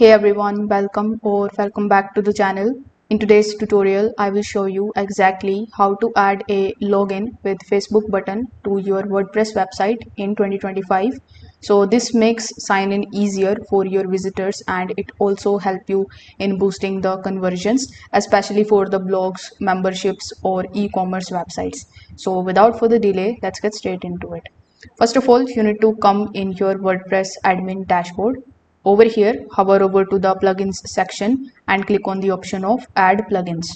Hey everyone, welcome back to the channel. In today's tutorial, I will show you exactly how to add a login with Facebook button to your WordPress website in 2025. So this makes sign in easier for your visitors and it also help you in boosting the conversions, especially for the blogs, memberships or e-commerce websites. So without further delay, let's get straight into it. First of all, you need to come in your WordPress admin dashboard. Over here, hover over to the plugins section and click on the option of add plugins.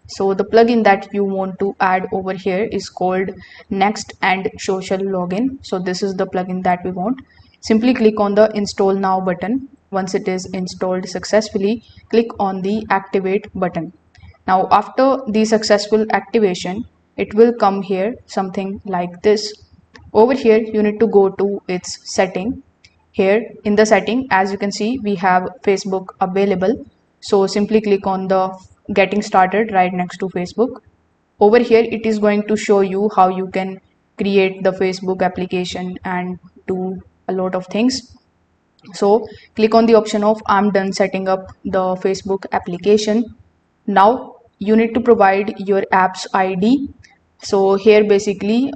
So the plugin that you want to add over here is called Next and Social Login. So this is the plugin that we want. Simply click on the install now button. Once it is installed successfully, click on the activate button. Now after the successful activation, it will come here something like this. Over here, you need to go to its setting. Here in the setting, as you can see, we have Facebook available. So simply click on the getting started right next to Facebook. Over here, it is going to show you how you can create the Facebook application and do a lot of things. So click on the option of I'm done setting up the Facebook application. Now you need to provide your app's ID. So here basically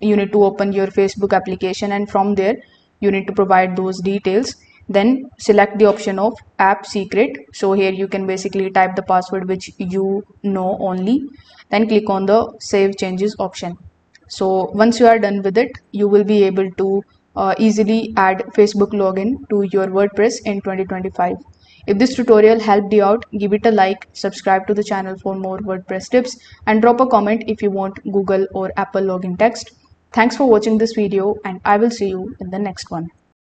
you need to open your Facebook application and from there you need to provide those details. Then select the option of app secret. So here you can basically type the password which you know only. Then click on the save changes option. So once you are done with it, you will be able to easily add Facebook login to your WordPress in 2025. If this tutorial helped you out, give it a like, subscribe to the channel for more WordPress tips, and drop a comment if you want Google or Apple login text. Thanks for watching this video, and I will see you in the next one.